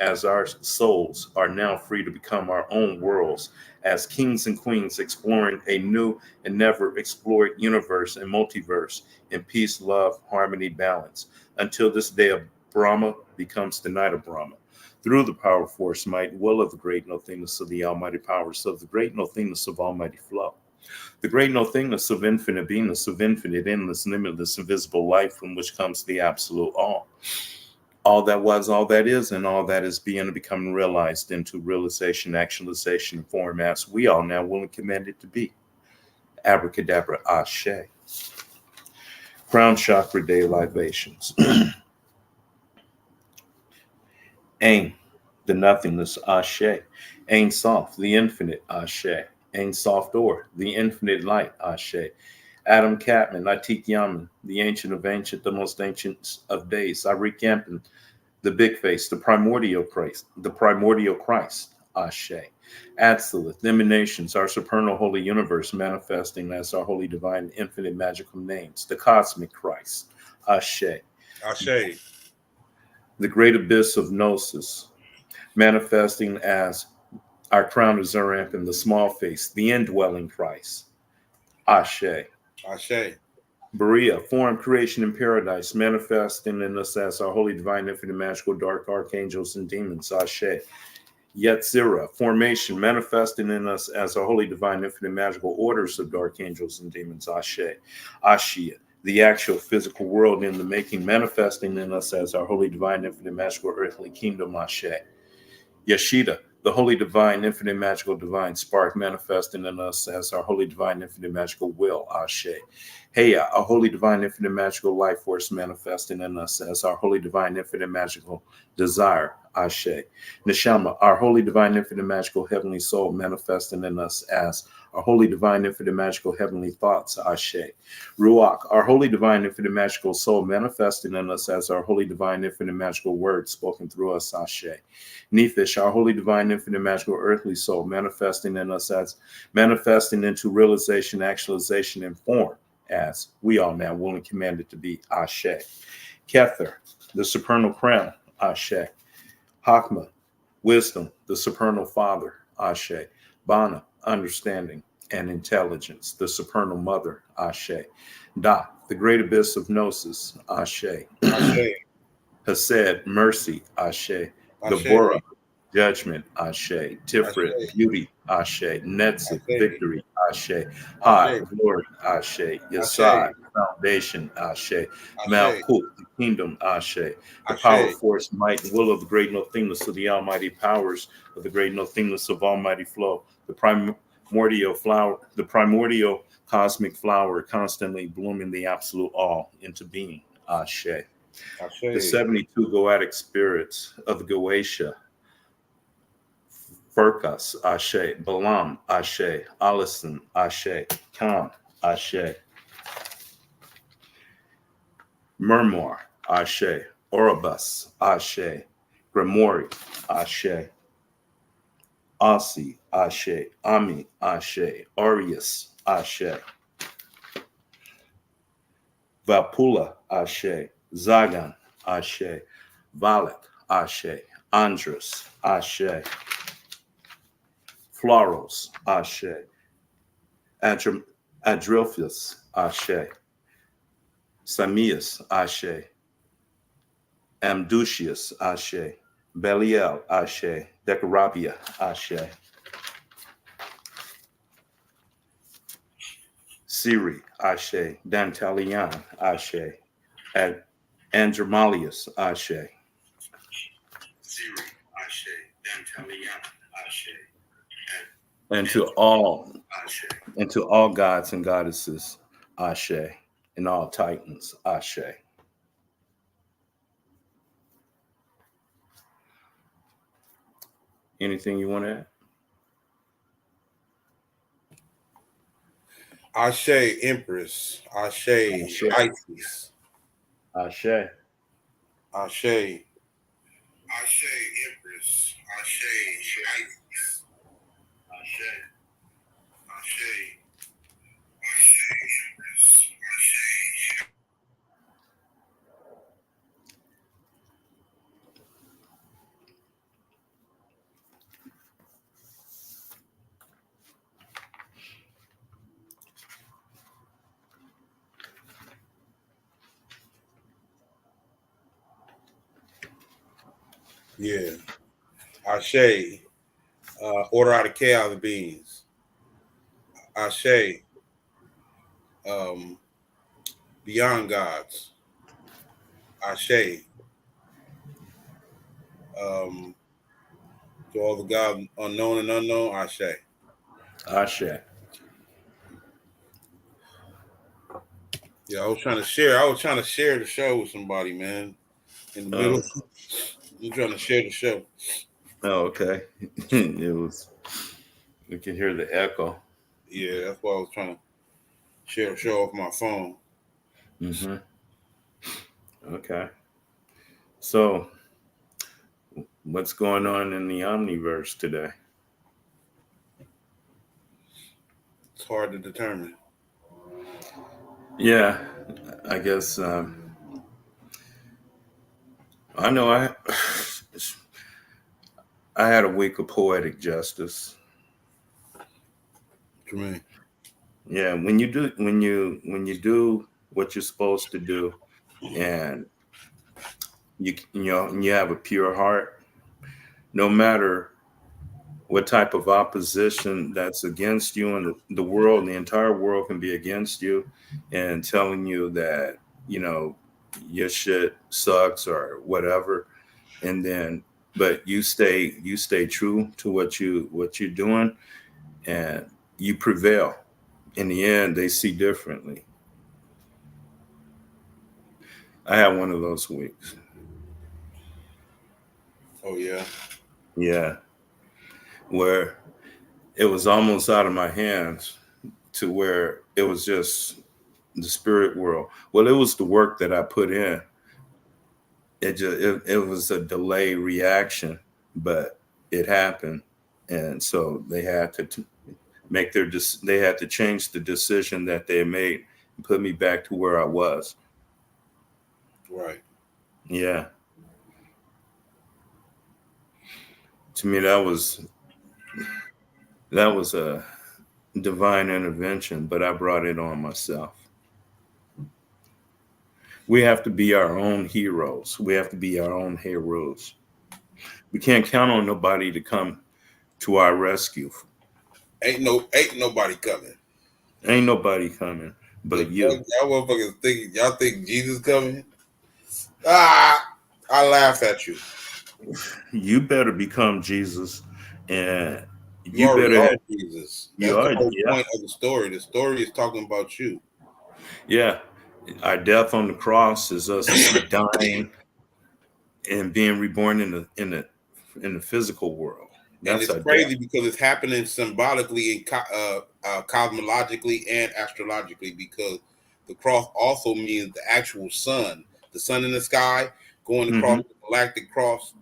as our souls are now free to become our own worlds, as kings and queens exploring a new and never explored universe and multiverse in peace, love, harmony, balance, until this day of Brahma becomes the night of Brahma. Through the power, force, might, will of the great nothingness of the almighty powers of the great nothingness of almighty flow. The great nothingness of infinite beingness, of infinite, endless, limitless, invisible life from which comes the absolute all. All that was, all that is, and all that is being and becoming realized into realization, actualization, and form as we all now will and command it to be. Abracadabra, Ashe. Crown Chakra Day libations. Ain, the nothingness, Ashe. Ain Soft, the infinite, Ashe. Ain Soft Or, the infinite light, Ashe. Adam Catman, Atik Yaman, the ancient of ancient, the most ancient of days. Arik Yampin, the big face, the primordial Christ, Ashe. Absolute, the emanations, our supernal holy universe manifesting as our holy divine infinite magical names, the cosmic Christ, Ashe. Ashe. The great abyss of Gnosis, manifesting as our crown of Zeramp in the small face, the indwelling Christ, Ashe. Ashe. Berea, form, creation, and paradise, manifesting in us as our holy, divine, infinite, magical, dark archangels and demons, Ashe. Yetzirah, formation, manifesting in us as our holy, divine, infinite, magical orders of dark angels and demons, Ashe. Ashia, the actual physical world in the making, manifesting in us as our holy, divine, infinite, magical, earthly kingdom, Ashe. Yeshida, the holy, divine, infinite, magical, divine spark, manifesting in us as our holy, divine, infinite, magical will, Ashe. Heya, a holy, divine, infinite, magical life force, manifesting in us as our holy, divine, infinite, magical desire, Ashe. Neshama, our holy, divine, infinite, magical, heavenly soul, manifesting in us as our holy, divine, infinite, magical, heavenly thoughts, Ashe. Ruach, our holy, divine, infinite, magical soul, manifesting in us as our holy, divine, infinite, magical words spoken through us, Ashe. Nephish, our holy, divine, infinite, magical, earthly soul, manifesting in us as manifesting into realization, actualization, and form, as we all now will and commanded to be, Ashe. Kether, the supernal crown, Ashe. Hakma, wisdom, the supernal father, Ashe. Bana, understanding and intelligence, the supernal mother, Ashe. Da, the great abyss of gnosis, Ashe. Ashe. Hased, mercy, Ashe. Ashe. Gabora, judgment, Ashe. Tifrit, Ashe. beauty, Ashe. Netzit, Ashe. victory, Ashe. Ha, Ashe. glory, Ashe. Yasad, Ashe. foundation, Ashe. Ashe. Malkut, the kingdom, Ashe. The power, Ashe. force, might, and will of the great nothingness of the almighty powers of the great nothingness of almighty flow. The primordial flower, the primordial cosmic flower constantly blooming the absolute all into being, Ashe. The Ashe. 72 goetic spirits of the Goetia, Furkas, Ashe, Balaam, Ashe, Alison, Ashe, Kam, Ashe, Murmur, Ashe, Oribus, Ashe, Grimory, Ashe, Asi, Ashe, Ami, Ashe, Aureus, Ashe, Vapula, Ashe, Zagan, Ashe, Valak, Ashe, Andrus, Ashe, Floros, Ashe, Adrilphus, Ashe, Samius, Ashe, Amdusius, Ashe, Belial, Ashe, Decarabia, Ashe, Siri, Ashe, Dantalian, Ashe, Andromalius, Ashe. Siri, Ashe, Dantalian, Ashe. And to all gods and goddesses, Ashe, and all titans, Ashe. Anything you want to add? Ashe. Empress. Ashe. Ashe. Isis. Ashe. Ashe. Ashe. Empress. Ashe. Isis. Ashe. Ashe. Yeah. Ashe. Order out of chaos beings. Ashe. Um, beyond gods. Ashe. Um, to all the gods unknown and unknown. Ashe. Ashe. Yeah, I was trying to share. I was trying to share the show with somebody, man. In the middle, Oh, I'm trying to share the show. oh okay. It was. We can hear the echo. Yeah, that's why I was trying to share the show off my phone. Mm-hmm. Okay. So, what's going on in the Omniverse today? It's hard to determine. Yeah, I guess I know. I had a week of poetic justice. What you mean? Yeah, when you do what you're supposed to do, and you have a pure heart, no matter what type of opposition that's against you, and the world, the entire world can be against you, and telling you that you know your shit sucks or whatever, and then but you stay true to what you're doing, and you prevail. In the end, they see differently. I had one of those weeks. Oh yeah. Yeah, where it was almost out of my hands to where it was just the spirit world. Well, it was the work that I put in. It was a delayed reaction, but it happened, and so they had to make they had to change the decision that they made and put me back to where I was. Right. Yeah, to me that was a divine intervention, but I brought it on myself. We have to be our own heroes. We have to be our own heroes. We can't count on nobody to come to our rescue. Ain't nobody coming. Ain't nobody coming If but you. y'all motherfuckers think y'all think Jesus coming? Ah, I laugh at you. You better become Jesus, and You you already better are have, Jesus. you That's the are, whole yeah, point of the story. The story is talking about you. yeah. Our death on the cross is us dying and being reborn in the physical world. And That's it's our death. crazy because it's happening symbolically and cosmologically and astrologically, because the cross also means the actual sun, the sun in the sky going across Mm-hmm. the galactic cross,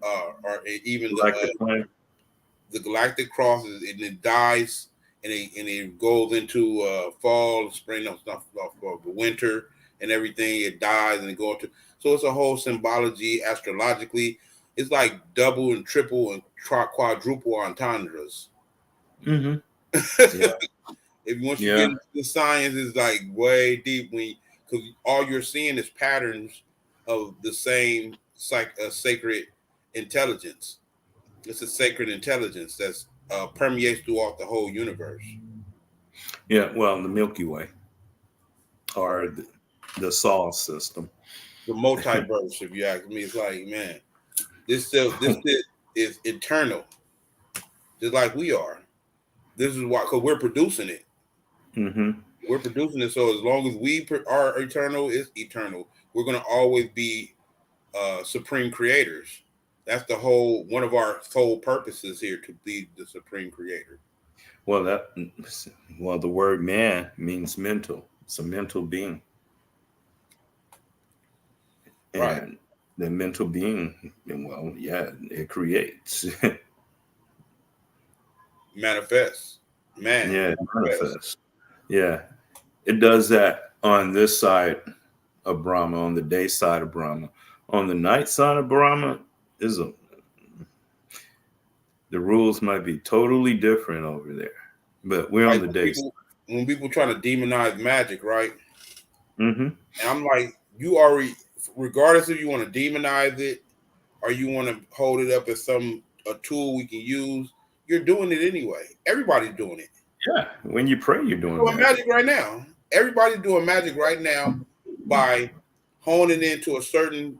or even Like the plan. the galactic cross, and it dies, and it goes into fall, spring, no, it's not fall, but winter and everything. It dies and it goes to, so it's a whole symbology astrologically. It's like double and triple and quadruple entendres. Mm-hmm. Yeah, If once you get yeah. into the science, it's like way deep, when because all you're seeing is patterns of the same sacred intelligence. It's a sacred intelligence that's permeates throughout the whole universe. Yeah. Well, the Milky Way or the Sol system. The multiverse, if you ask me, it's like, man, this shit is eternal, just like we are. This is why, because we're producing it. Mm-hmm. We're producing it. So as long as we are eternal, it's eternal. We're gonna always be supreme creators. That's the whole one of our sole purposes here, to be the supreme creator. Well, the word man means mental. It's a mental being, Right. and the mental being, well, yeah, it creates. Manifest. Man, Yeah, it manifest. manifests. Yeah, it does that on this side of Brahma, on the day side of Brahma. On the night side of Brahma, is a the rules might be totally different over there, but we're on Like the day side. when people try to demonize magic, right? Mm-hmm. And I'm like, you already, regardless if you want to demonize it or you want to hold it up as a tool we can use, you're doing it anyway. Everybody's doing it. Yeah, when you pray, you're doing Doing magic. magic right now. Everybody's doing magic right now by honing into a certain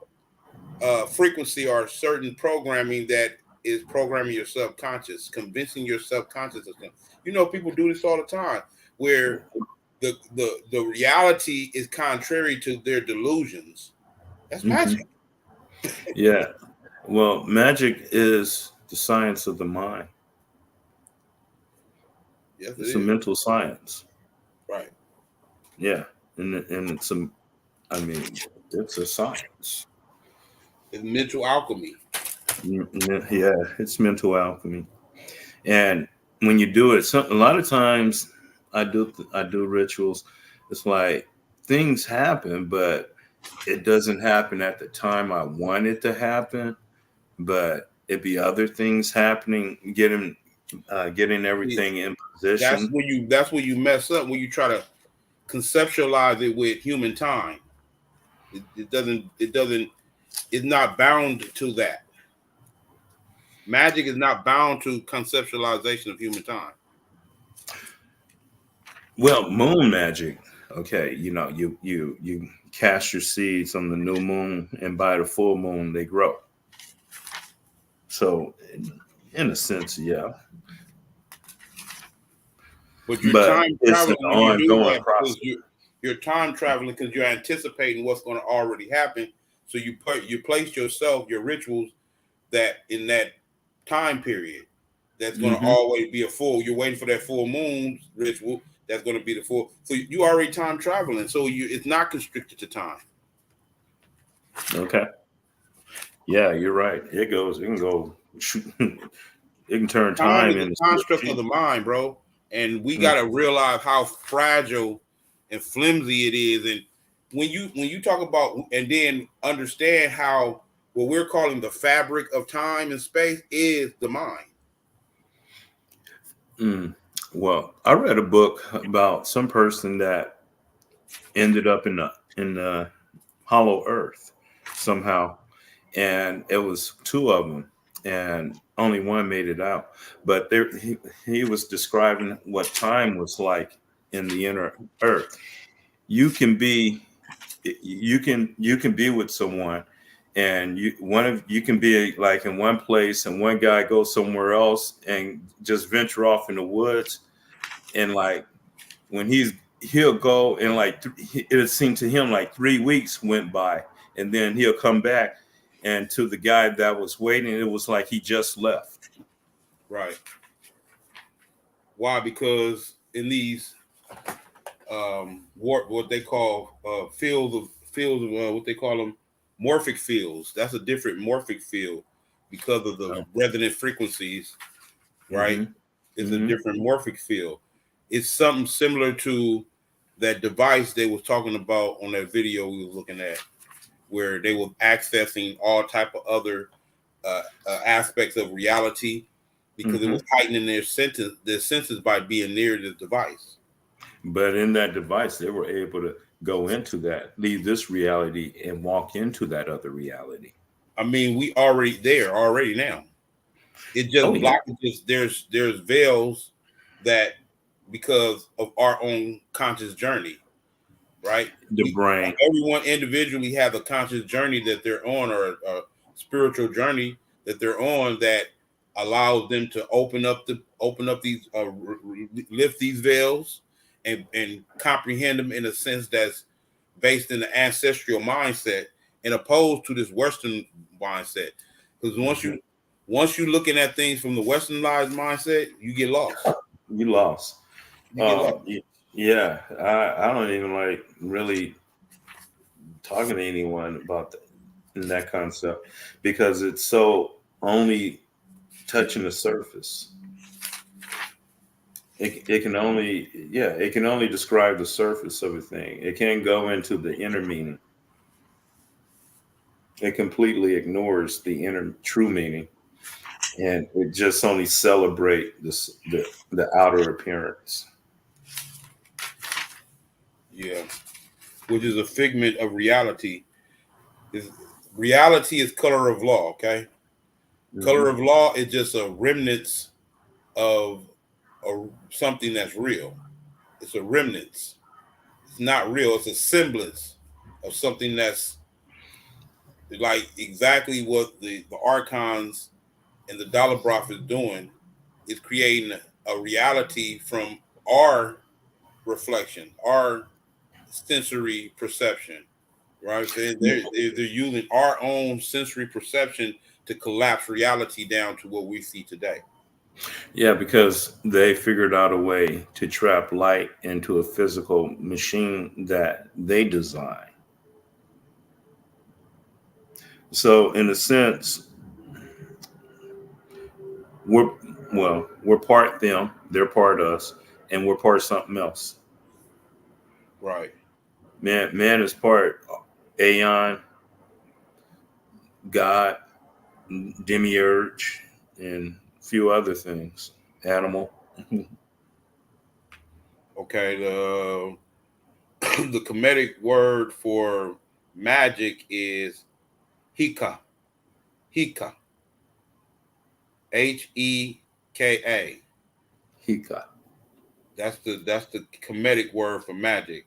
frequency or certain programming that is programming your subconscious, convincing your subconscious of something. You know, people do this all the time, where the reality is contrary to their delusions. That's Hmm. magic. Yeah. Well, magic is the science of the mind. Yes, it It's a is. mental science. Right. Yeah, and it's a. I mean, it's a science. It's mental alchemy. Yeah, it's mental alchemy. And when you do it, a lot of times I do rituals. It's like things happen, but it doesn't happen at the time I want it to happen. But it be other things happening, getting See, everything in position. that's where you mess up when you try to conceptualize it with human time. It doesn't it's not bound to that. Magic is not bound to conceptualization of human time. Well, moon magic. Okay, you cast your seeds on the new moon, and by the full moon they grow. So, in a sense, yeah, But you're but time it's an traveling when you do ongoing that because process. you're time traveling because you're anticipating what's going to already happen. So you place yourself, your rituals, that in that time period that's going to Hmm. always be a full. You're waiting for that full moon ritual that's going to be the full. So you already time traveling. So it's not constricted to time. Okay, yeah, you're right. It goes. It can go. It can turn Time time is a into construct of CFG. the mind, bro, and we Mm. got to realize how fragile and flimsy it is. And when you talk about and then understand how what we're calling the fabric of time and space is the mind. Mm. Well, I read a book about some person that ended up in the hollow earth somehow, and it was two of them, and only one made it out. But he was describing what time was like in the inner earth. You can be you can be with someone, and you can be like in one place, and one guy goes somewhere else and just venture off in the woods, and like when he'll go and like it'll seem to him like 3 weeks went by, and then he'll come back, and to the guy that was waiting it was like he just left. Right. Why? Because in these what they call fields of what they call them morphic fields. That's a different morphic field because of the Oh. resonant frequencies. Right, Mm-hmm. it's a Mm-hmm. different morphic field. It's something similar to that device they was talking about on that video we was looking at, where they were accessing all type of other aspects of reality because it Mm-hmm. was heightening their senses by being near the device. But in that device they were able to go into that, leave this reality and walk into that other reality. I mean, we already there already now. It Oh just yeah. blockages. There's veils that because of our own conscious journey, right? The We brain. everyone individually have a conscious journey that they're on, or a spiritual journey that they're on that allows them to open up these lift these veils and comprehend them in a sense that's based in the ancestral mindset and opposed to this Western mindset. Because Mhm. once you're looking at things from the westernized mindset, you get lost. You lost. You get lost. Yeah, I don't even like really talking to anyone about that concept because it's so only touching the surface. It can only, yeah, it can only describe the surface of a thing. It can't go into the inner meaning. It completely ignores the inner true meaning, and it just only celebrate the outer appearance. Yeah, which is a figment of reality. Is reality is color of law. Okay, color Mhm. of law is just a remnants of something that's real. It's a remnants. It's not real. It's a semblance of something that's like exactly what the archons and the dollar broth is doing is creating a reality from our reflection, our sensory perception, right? They're using our own sensory perception to collapse reality down to what we see today. Yeah, because they figured out a way to trap light into a physical machine that they design. So, in a sense, we're we're part them, they're part us, and we're part something else. Right. Man is part Aeon, God, demiurge, and a few other things. Animal. Okay. The the Kemetic word for magic is Hika. Hika. Heka. Hika. That's the Kemetic word for magic.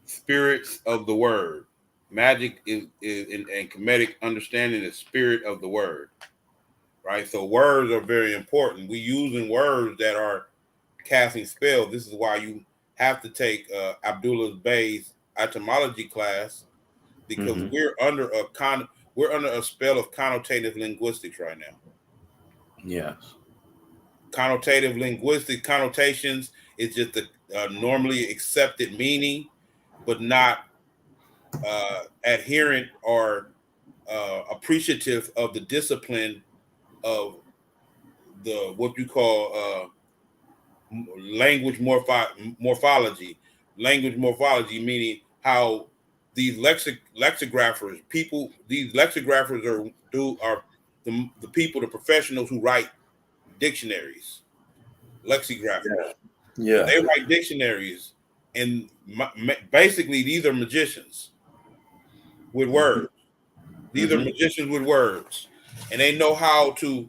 Spirits of the word. Magic is in Kemetic understanding is spirit of the word. Right. So words are very important. We using words that are casting spells. This is why you have to take Abdullah Bay's etymology class because Hmm. we're under a spell of connotative linguistics right now. Yes. Connotative linguistic connotations is just a normally accepted meaning, but not adherent or appreciative of the discipline of the what you call language morphology. Language morphology meaning how these lexigraphers, these lexigraphers are the people, the professionals who write dictionaries, Yeah. lexigraphers. Yeah. They write dictionaries, and basically these are magicians with Hmm. words. These are Hmm. magicians with words, and they know how to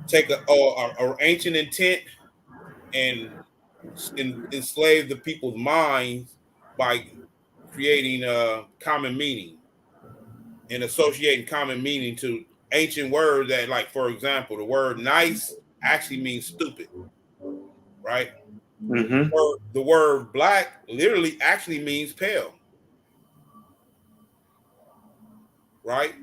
take a ancient intent and enslave the people's minds by creating a common meaning and associating common meaning to ancient words that, like, for example, the word nice actually means stupid, right? Hmm. The word black literally actually means pale, right?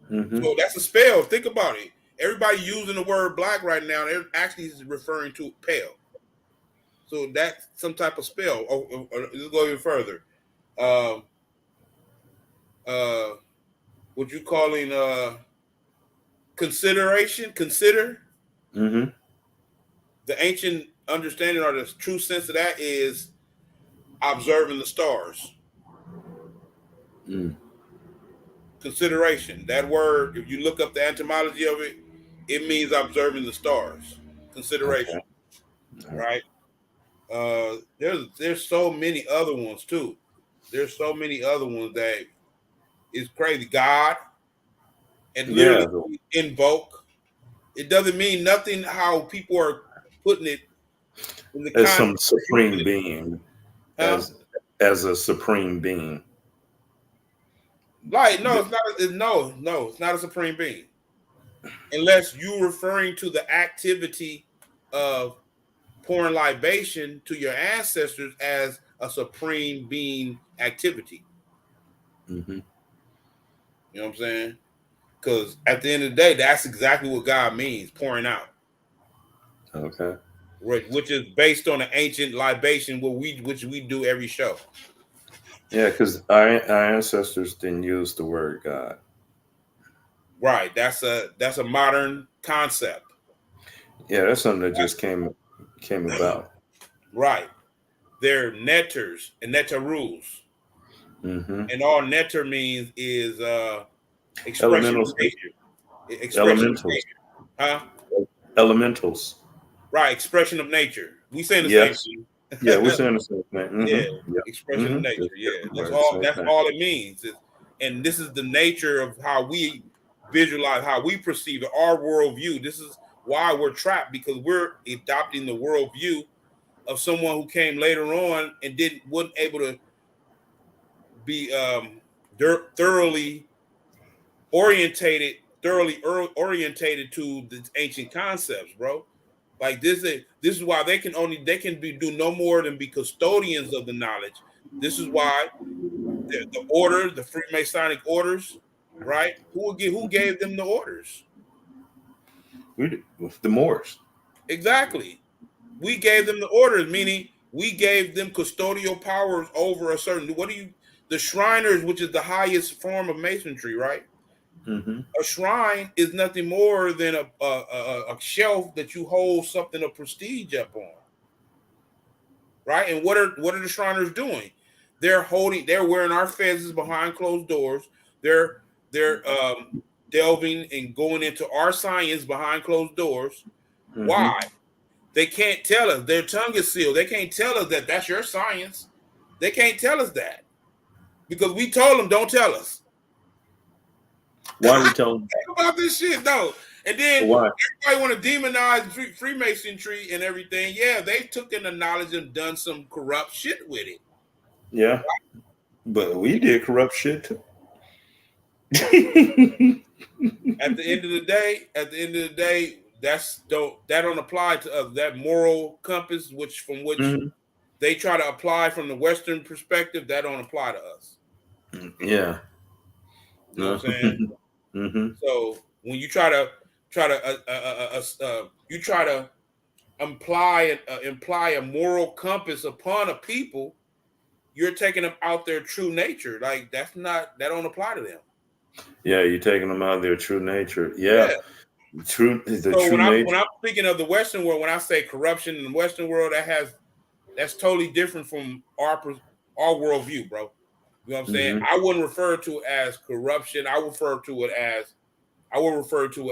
Hmm. So that's a spell. Think about it. Everybody using the word black right now, they're actually referring to pale. So that's some type of spell. Let's go even further. Um, uh, what you calling consideration? Consider Hmm. the ancient understanding or the true sense of that is observing the stars. Mm. Consideration. That word, if you look up the etymology of it, it means observing the stars. Okay. Consideration, right? There's so many other ones too. There's so many other ones that is crazy. God and literally Yeah. invoke. It doesn't mean nothing how people are putting it in the As context some of supreme using it. being, Huh? as a supreme being. Like, no, it's not. No, it's not a supreme being unless you're referring to the activity of pouring libation to your ancestors as a supreme being activity. Hmm. You know what I'm saying? Because at the end of the day, that's exactly what God means, pouring out, Okay. right? Which is based on the ancient libation, which we do every show. Yeah, because our ancestors didn't use the word God. Right. That's a modern concept. Yeah, that's something that just came about. Right. They're netters and netter rules. Hmm. And all netter means is expression of Elementals. nature. Expression of Elementals. nature. Huh? Elementals. Right, expression of nature. We saying the same Yes. thing. Yeah, we're saying the same thing. Yeah, Hmm. Yeah. expression of Hmm. nature. That's Yeah, right. Same that's thing. all it means. and this is the nature of how we visualize, how we perceive it, our worldview. This is why we're trapped, because we're adopting the worldview of someone who came later on and wasn't able to be thoroughly orientated to the ancient concepts, bro. Like this is why they can do no more than be custodians of the knowledge. This is why the Freemasonic orders, right? Who gave them the orders? The Moors. Exactly. We gave them the orders, meaning we gave them custodial powers over a certain. The Shriners, which is the highest form of masonry, right? Mm-hmm. A shrine is nothing more than a shelf that you hold something of prestige up on, right? And what are the Shriners doing? They're wearing our fezzes behind closed doors. They're delving and going into our science behind closed doors. Mm-hmm. Why? They can't tell us. Their tongue is sealed. They can't tell us that that's your science. They can't tell us that because we told them don't tell us. Why do we tell them about this shit though? And then why? everybody want to demonize Freemasonry and everything. Yeah, they took in the knowledge and done some corrupt shit with it. Yeah, but we did corrupt shit too. At the end of the day, that don't apply to us. That moral compass, which mm-hmm. they try to apply from the Western perspective, that don't apply to us. Yeah, you know what I'm saying. Mm-hmm. So when you try to imply a moral compass upon a people, you're taking them out their true nature. Like that don't apply to them. Yeah, you're taking them out of their true nature. Yeah. True nature. When I'm speaking of the Western world, when I say corruption in the Western world, that's totally different from our worldview, bro. You know what I'm saying? Mm-hmm. I wouldn't refer to it as corruption. I would refer to it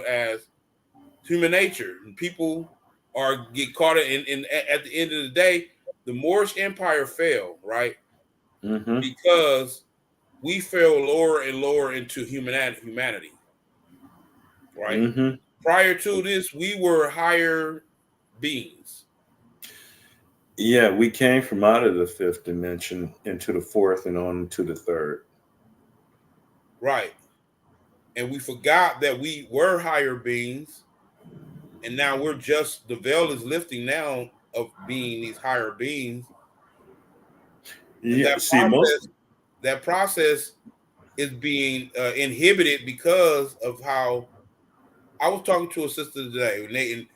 as human nature. And people get caught in at the end of the day, the Moorish Empire fell, right? Mm-hmm. Because we fell lower and lower into humanity. Right? Mm-hmm. Prior to this, we were higher beings. Yeah, we came from out of the fifth dimension into the fourth and on to the third. Right. And we forgot that we were higher beings. And now the veil is lifting now of being these higher beings. Yeah, that process is being inhibited because of how I was talking to a sister today, and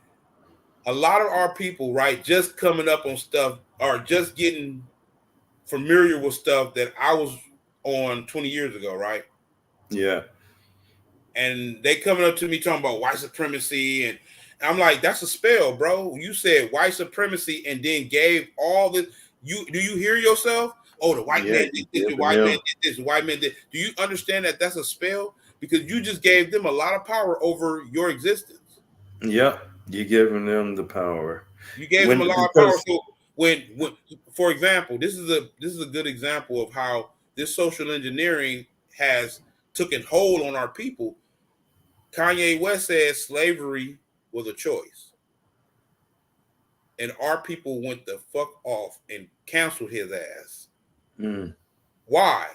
a lot of our people, right, just coming up on stuff or just getting familiar with stuff that I was on 20 years ago, right? Yeah. And they coming up to me talking about white supremacy, and I'm like, that's a spell, bro. You said white supremacy and then gave all this. Do you hear yourself? Oh, the white man did this, the white man did this, the white man did. Do you understand that that's a spell? Because you just gave them a lot of power over your existence. Yeah, you're giving them the power. You gave them a lot of power. So when, for example, this is a good example of how this social engineering has taken hold on our people. Kanye West said slavery was a choice. And our people went the fuck off and canceled his ass. Mm. Why?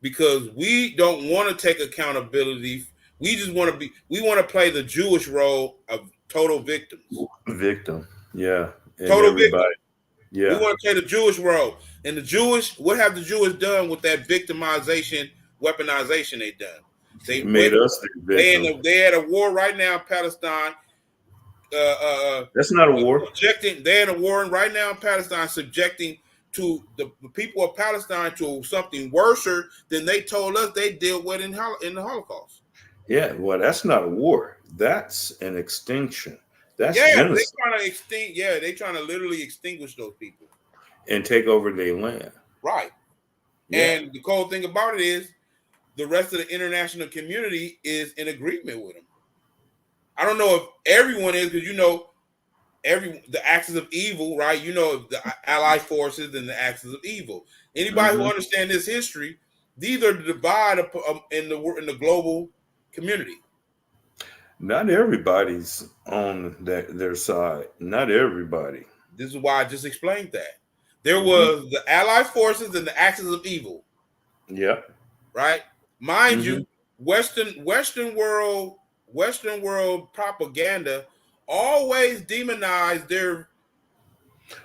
Because we don't want to take accountability. We just want to play the Jewish role of total victims. Victim. Yeah. And total victim. Yeah. We want to play the Jewish role. And what have the Jewish done with that victimization, weaponization they done? They made us the victim. They had a war right now in Palestine. That's not a war. They're in a war right now in Palestine, subjecting to the people of Palestine to something worse than they told us they dealt with in the Holocaust. Yeah, well, that's not a war. That's an extinction. That's genocide. They're trying to literally extinguish those people and take over their land. Right. Yeah. And the cool thing about it is the rest of the international community is in agreement with them. I don't know if everyone is, because the axis of evil, right? The Allied forces and the axis of evil. Anybody who understands this history, These are the divide in the global community. Not everybody's on their side. Not everybody. This is why I just explained that. There Mm-hmm. was the Allied forces and the axis of evil, Yeah. right? Mind Mm-hmm. you, Western world propaganda always demonize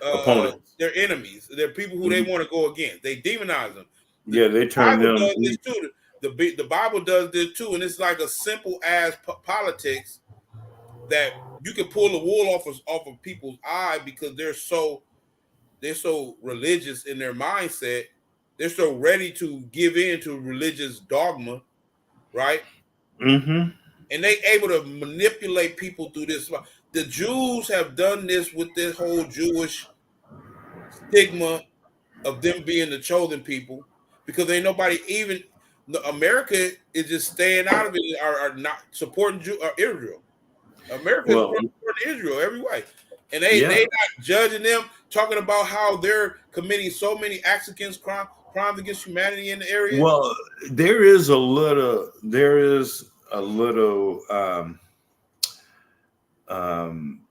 Opponents. their enemies, their people who they Mm-hmm. want to go against. They demonize them. The Yeah, they turn Bible them. does this too. The Bible does this too, and it's like a simple as politics that you can pull the wool off of people's eye because they're so religious in their mindset. They're so ready to give in to religious dogma, right? Mm-hmm. And they able to manipulate people through this. The Jews have done this with this whole Jewish stigma of them being the chosen people because ain't nobody even America is just staying out of it are not supporting Israel. America is Well, supporting Israel every way. And they yeah. not judging them, talking about how they're committing so many acts against crimes against humanity in the area. Well, there is a little. There is a little um,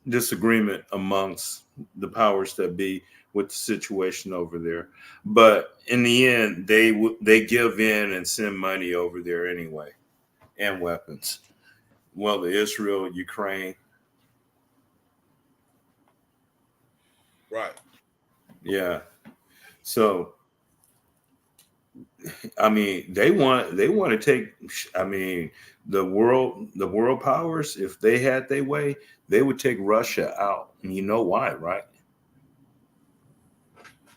disagreement amongst the powers that be with the situation over there, but in the end, they give in and send money over there anyway and weapons. Well, the Israel, Ukraine, Right. yeah. So I mean, they want to take. I mean, the world powers, if they had their way, they would take Russia out. And you know why, right?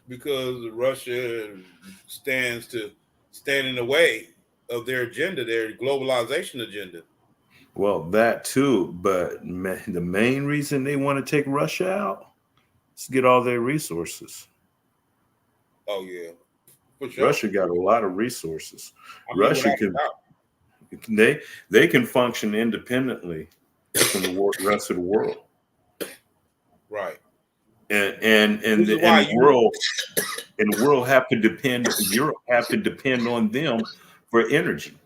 Because Russia stand in the way of their agenda, their globalization agenda. Well, that too, but the main reason they want to take Russia out is to get all their resources. Oh yeah, for sure. Russia got a lot of resources. I mean, Russia without a can doubt. they can function independently from the rest of the world, Right. and This is the why you world have to depend. Europe have to depend on them for energy.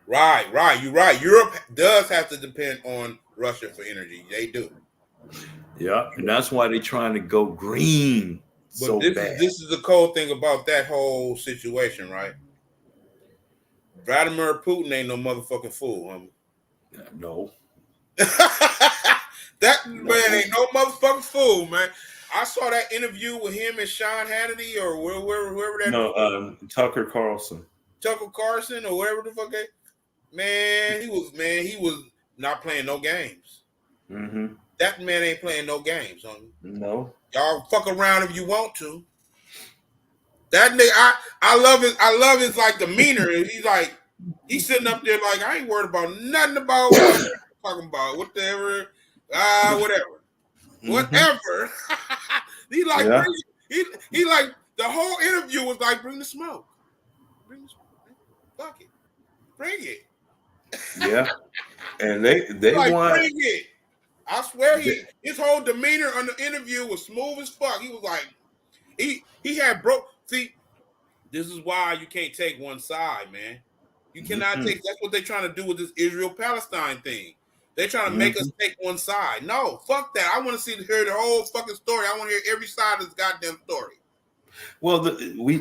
right. You're right. Europe does have to depend on Russia for energy. They do. Yeah, and that's why they're trying to go green But so bad. this is the cold thing about that whole situation, right? Vladimir Putin ain't no motherfucking fool, homie. No, That man no, ain't no motherfucking fool, man. I saw that interview with him and Sean Hannity or whoever that no. Tucker Carlson. Tucker Carlson or whatever the fuck that he was not playing no games. Mm-hmm. That man ain't playing no games, homie. No. Y'all fuck around if you want to. That nigga, I love his like demeanor. He's like he's sitting up there like I ain't worried about nothing about what I'm talking about. Whatever, whatever. Mm-hmm. Whatever. He like Yeah, he like the whole interview was like bring the smoke. Bring the smoke. Fuck it. Bring it. yeah, and they Like want. bring it. I swear They, his whole demeanor on the interview was smooth as fuck. He was like he had broke see, this is why you can't take one side, man. You cannot mm-hmm. take that's what they're trying to do with this Israel-Palestine thing. They're trying to make Mm-hmm. us take one side. No, fuck that. I want to hear the whole fucking story. I want to hear every side of this goddamn story. Well, we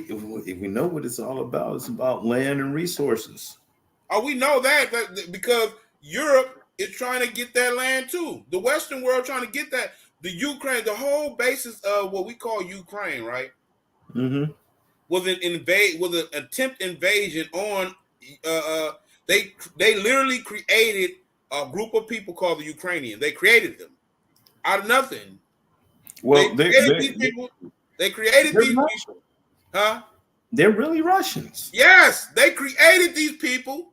know what it's all about. It's about land and resources. Oh, we know that because Europe is trying to get that land too. The Western world trying to get that. The Ukraine, the whole basis of what we call Ukraine, right, Mm-hmm. was an attempt invasion on. Uh, uh, they literally created a group of people called the Ukrainian. They created them out of nothing. They Well, created these people. They created they're these people, Russian. huh? They're really Russians. Yes, they created these people,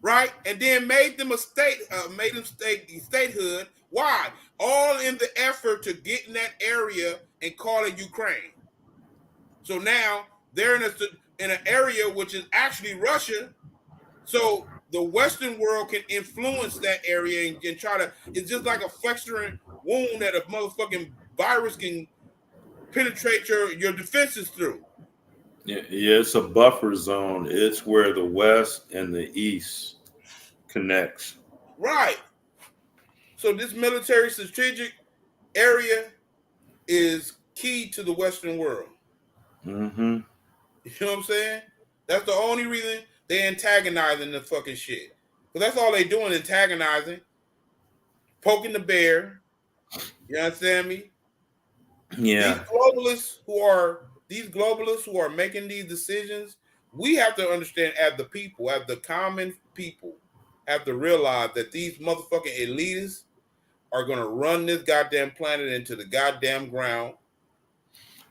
right, and then made them a state, made them statehood. Why? All in the effort to get in that area and call it Ukraine. So now they're in an area which is actually Russia. So the Western world can influence that area and try to. It's just like a festering wound that a motherfucking virus can penetrate your defenses through. Yeah, it's a buffer zone. It's where the west and the east connects. Right. So this military strategic area is key to the Western world. Mm-hmm. You know what I'm saying? That's the only reason they antagonizing the fucking shit. Because that's all they doing, antagonizing, poking the bear. You understand me? These Yeah. globalists who are making these decisions, we have to understand as the people, as the common people, have to realize that these motherfucking elitists are gonna run this goddamn planet into the goddamn ground,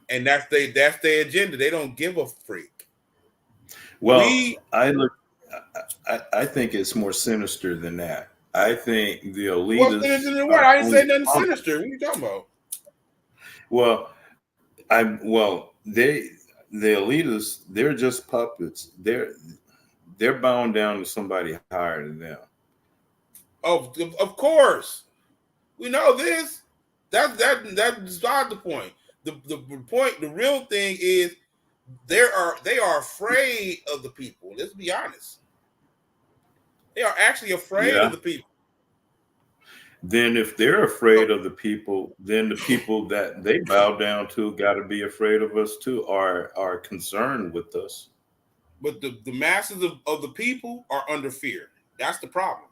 and that's their agenda. They don't give a freak. Well, We I look. I think it's more sinister than that. I think the what's sinister elitists than what? are I didn't say only nothing pumping. sinister. What are you talking about? Well, the elitists, they're just puppets. They're bound down to somebody higher than them. Of course. We know this. That's beside the point. The point, the real thing is they are afraid of the people. Let's be honest. They are actually afraid of Yeah. the people. Then if they're So, afraid of the people, then the people that they bow down to got to be afraid of us too. Are concerned with us. but the masses of the people are under fear. That's the problem.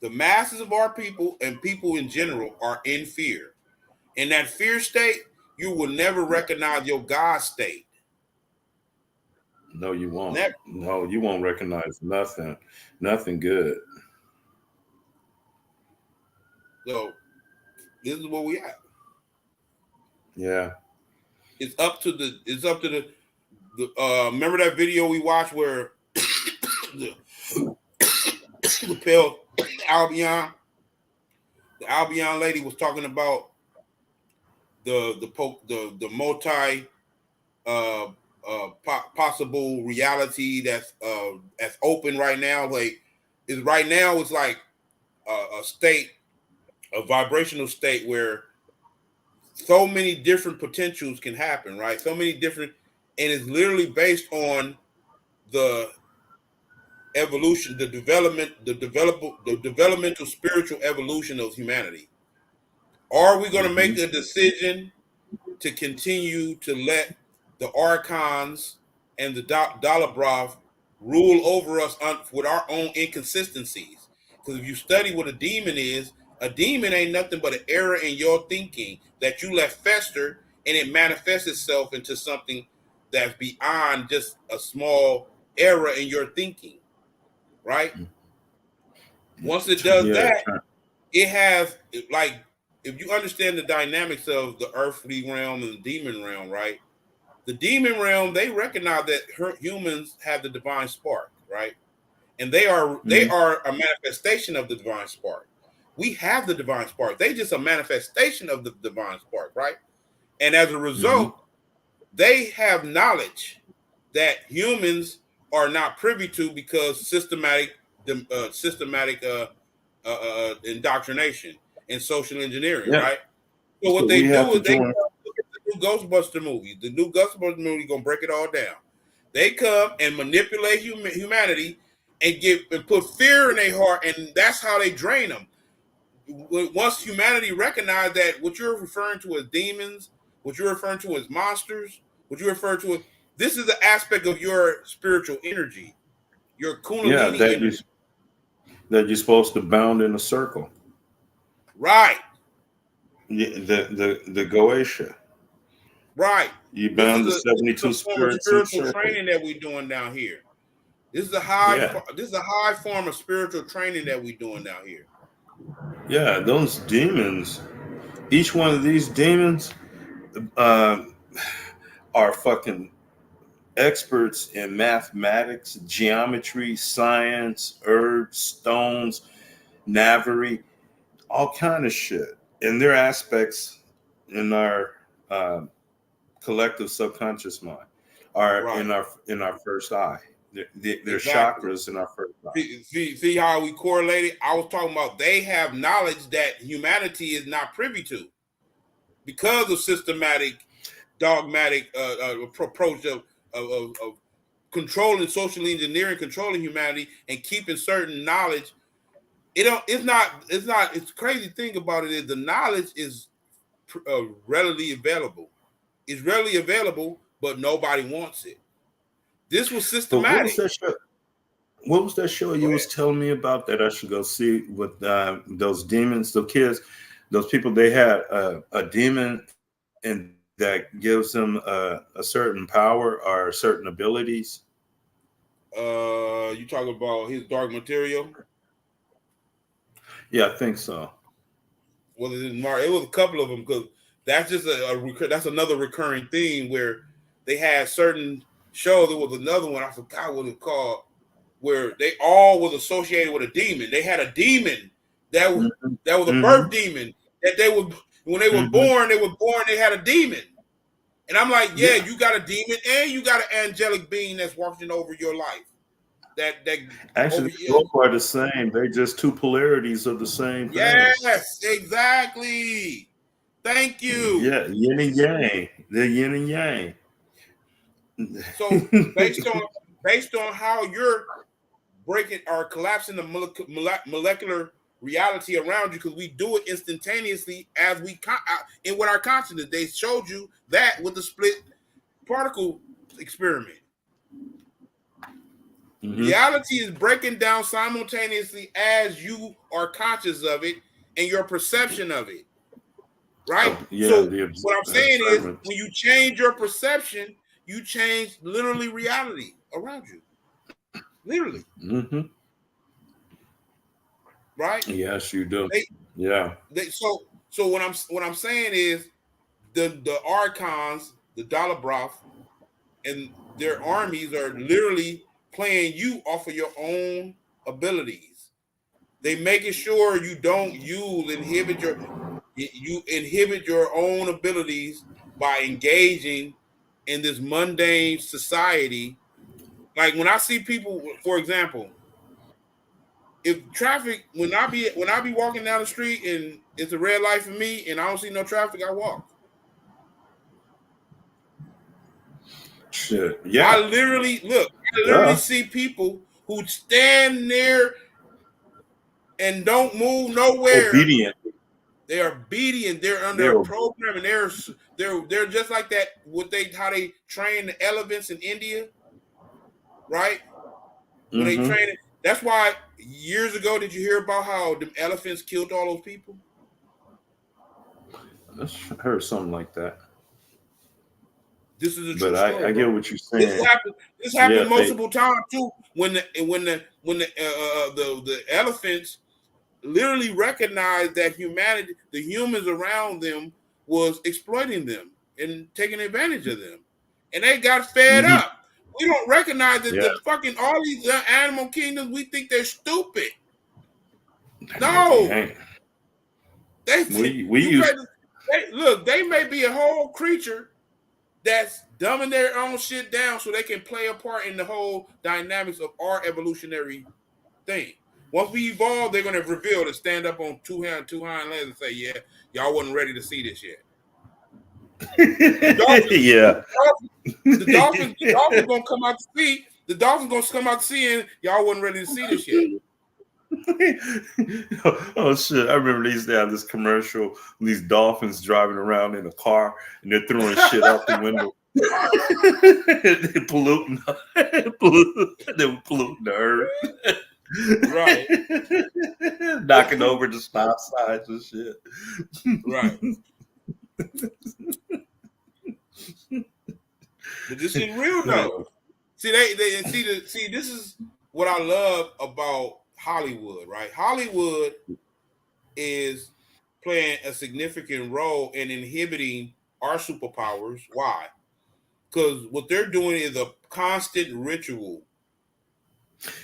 The masses of our people and people in general are in fear. In that fear state, you will never recognize your God state. No, you won't. Never. No, you won't recognize nothing. Nothing good. So this is where we at. Yeah. It's up to the remember that video we watched where the, the pale Albion the Albion lady was talking about the multi uh possible reality that's open right now. Like is right now it's like a state, a vibrational state where so many different potentials can happen, right? So many different, and it's literally based on the evolution, the developmental spiritual evolution of humanity. Are we going to Hmm. make a decision to continue to let the archons and the Dalabrov rule over us with our own inconsistencies? Because if you study what a demon ain't nothing but an error in your thinking that you let fester, and it manifests itself into something that's beyond just a small error in your thinking, right? Once it does Yeah. that, it has like if you understand the dynamics of the earthly realm and the demon realm, right? The demon realm, they recognize that humans have the divine spark, right? And they Mhm. are a manifestation of the divine spark. We have the divine spark. They just a manifestation of the divine spark, right? And as a Hmm. result, they have knowledge that humans are not privy to because systematic indoctrination and social engineering, Yeah. right? So So what they we have do to is they join. look at the new Ghostbuster movie. The new Ghostbuster movie gonna break it all down. They come and manipulate humanity and put fear in their heart, and that's how they drain them. Once humanity recognize that what you're referring to as demons, what you're referring to as monsters, what you refer to as this is the aspect of your spiritual energy, your Yeah, kundalini energy. that you're supposed to bound in a circle. Right, Yeah, the Goetia. right. You This is bound the a 72 form of spirits in a spiritual circle. training that we're doing down here. Yeah. This is a high form of spiritual training that we're doing down here. Yeah, those demons, each one of these demons uh, are fucking experts in mathematics, geometry, science, herbs, stones, Navari, all kind of shit. And their aspects in our uh, collective subconscious mind are Right, in our first eye. They're exactly. chakras in our first eye. See how we correlated? I was talking about they have knowledge that humanity is not privy to because of systematic, dogmatic approach of of controlling, socially engineering, controlling humanity, and keeping certain knowledge. It's not. It's crazy thing about it is the knowledge is readily available. It's readily available, but nobody wants it. This was But what was systematic. that show? What was that show Go you ahead. was telling me about that I should go see with those demons, those kids, those people? They had a demon, and that gives them a certain power or certain abilities. You talking about his dark material? Yeah, I think so. Was it Mark? It was a couple of them because that's just that's another recurring theme where they had certain shows. There was another one I forgot what it called where they all was associated with a demon. They had a demon that was Mm-hmm. that was a birth Mm-hmm. demon that they were when they were Mm-hmm. born. They were born. They had a demon, and I'm like, yeah, Yeah, you got a demon and you got an angelic being that's watching over your life. That actually, over they you. both are the same. They're just two polarities of the same thing. Yes, exactly. Thank you. Yeah, yin and yang. They're yin and yang. So based on how you're breaking or collapsing the molecular reality around you, because we do it instantaneously as we in with our consciousness. They showed you that with the split particle experiment. Mm-hmm. Reality is breaking down simultaneously as you are conscious of it and your perception of it. Right? Yeah, So the what I'm saying is observant. when you change your perception, you change literally reality around you. Literally. Mm-hmm. Right? Yes, you do. They Yeah. so what I'm saying is the archons, the Dalabroth, and their armies are literally playing you off of your own abilities. They making sure you don't you inhibit your own abilities by engaging in this mundane society. Like when I see people, for example, if traffic when I be walking down the street and it's a red light for me and I don't see no traffic, I walk. Shit. I Yeah. literally look. I literally Duh. see people who stand there and don't move nowhere. Obedient. They are obedient. They're under They're a program, and they're just like that. What they how they train the elephants in India, right? When they mm-hmm. train it, that's why years ago did you hear about how the elephants killed all those people? I heard something like that. This is a true But story, I bro. get what you're This saying. happened. This Yeah, happened they multiple times too. When the elephants literally recognized that humanity, the humans around them, was exploiting them and taking advantage of them, and they got fed mm-hmm. up. We don't recognize that Yeah. the fucking all these animal kingdoms. We think they're stupid. No, they No, ain't. they We you use better. Look, they may be a whole creature that's dumbing their own shit down so they can play a part in the whole dynamics of our evolutionary thing. Once we evolve, they're going to reveal to stand up on two hind legs and say, "Yeah, y'all wasn't ready to see this yet." The dolphins, yeah. the dolphins gonna come out to sea. The dolphins gonna come out to sea, and y'all wasn't ready to see this yet. Oh shit! I remember they used to have this commercial. These dolphins driving around in a car, and they're throwing shit out the window. They polluting. They were polluting the earth. Right. Knocking over the stop signs and shit. Right. But this is real though. See, they see this is what I love about Hollywood, right? Hollywood is playing a significant role in inhibiting our superpowers. Why? Because what they're doing is a constant ritual,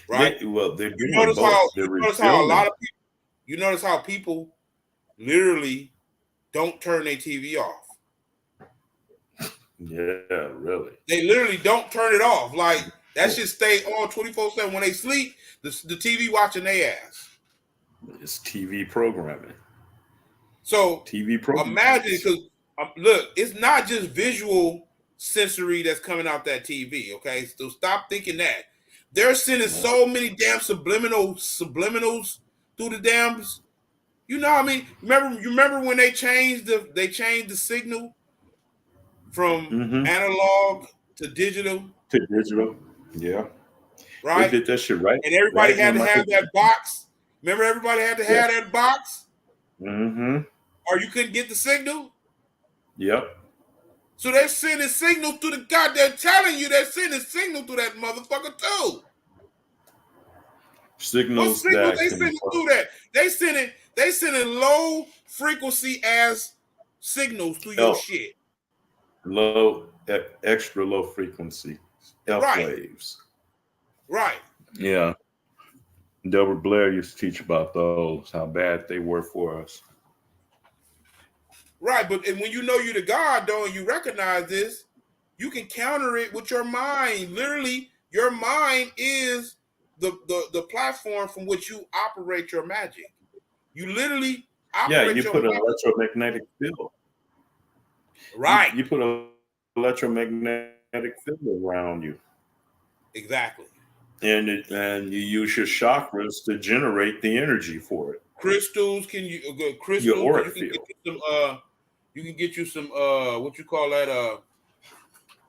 right? They're You doing notice both. how They're a refilming. lot of people. You notice how people literally don't turn their TV off. Yeah, really. They literally don't turn it off. Like that should stay on 24/7. When they sleep, the TV watching their ass. It's TV programming. So TV programming. imagine, because look, it's not just visual sensory that's coming out that TV. Okay, so stop thinking that they're sending so many damn subliminals through the dams. You know what I mean? You remember when they changed the signal from analog to digital? To digital, yeah. They Right? did that shit right, And everybody right had when to have that box. Remember, everybody had to have that box, or you couldn't get the signal. Yep. So they're sending signal through the god. They're telling you they're sending signal through that motherfucker too. What Signals signal that they can sending through that? They sending low frequency as signals through your shit. Extra low frequency F waves. Right. Yeah. Delbert Blair used to teach about those, how bad they were for us. Right, but and when you know you're the God, though, and you recognize this, you can counter it with your mind. Literally, your mind is the platform from which you operate your magic. You literally operate you your put an magic. electromagnetic field. Right. You put an electromagnetic field around you. Exactly. And you use your chakras to generate the energy for it. Crystals, Your auric field. You can get you some what you call that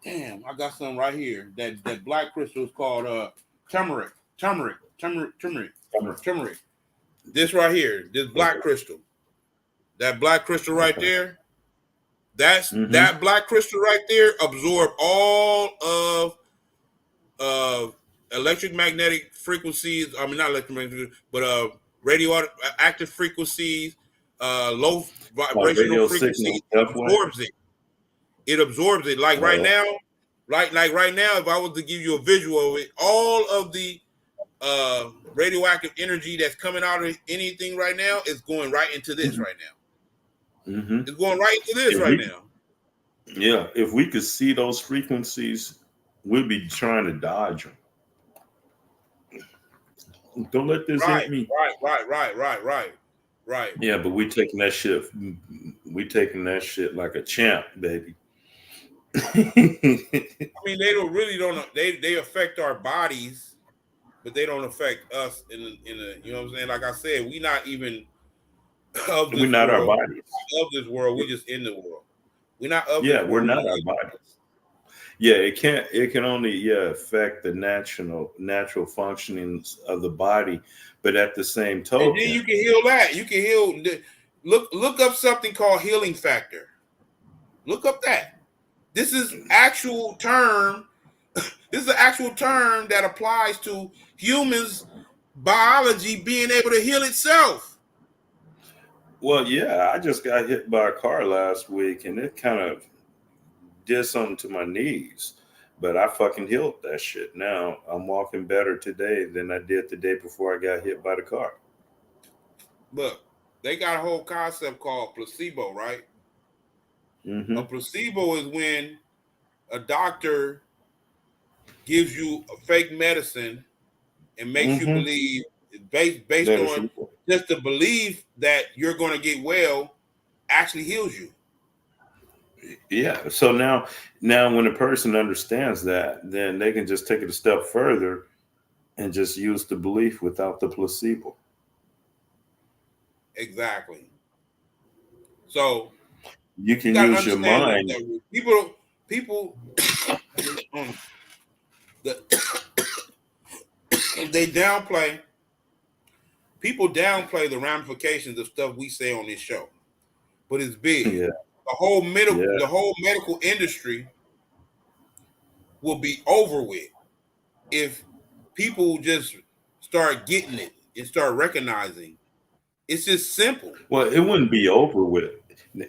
damn, I got some right here. That black crystal is called turmeric. This right here, this black crystal. That black crystal right there, that black crystal right there absorb all of electromagnetic frequencies. I mean, not electromagnetic, but radioactive frequencies, low vibrational frequencies. Absorbs it. It absorbs it. Like right now, like right now, if I was to give you a visual of it, all of the radioactive energy that's coming out of anything right now is going right into this right now. It's going right into this now. Yeah, if we could see those frequencies, we'd be trying to dodge them. Don't let this hit me. Right. Yeah, but we taking that shit. We taking that shit like a champ, baby. I mean, they affect our bodies, but they don't affect us in a, you know what I'm saying? Like I said, we not even of this we're not world. our bodies. Of this world, we just in the world. We're not of this world. We're not our bodies. Yeah, it can only affect the natural functionings of the body, but at the same token, and then you can heal that. You can heal. Look up something called healing factor. Look up that. This is actual term. This is an actual term that applies to humans' biology being able to heal itself. Well, yeah, I just got hit by a car last week, and it kind of did something to my knees, but I fucking healed that shit. Now I'm walking better today than I did the day before I got hit by the car. Look, they got a whole concept called placebo, right? A placebo is when a doctor gives you a fake medicine and makes you believe, based on just the belief that you're going to get well, actually heals you. Yeah. So now when a person understands that, then they can just take it a step further and just use the belief without the placebo. Exactly. So you can use your mind. That people they downplay. People downplay the ramifications of stuff we say on this show, but it's big. Yeah. The whole medical industry will be over with if people just start getting it and start recognizing. It's just simple. Well, it wouldn't be over with.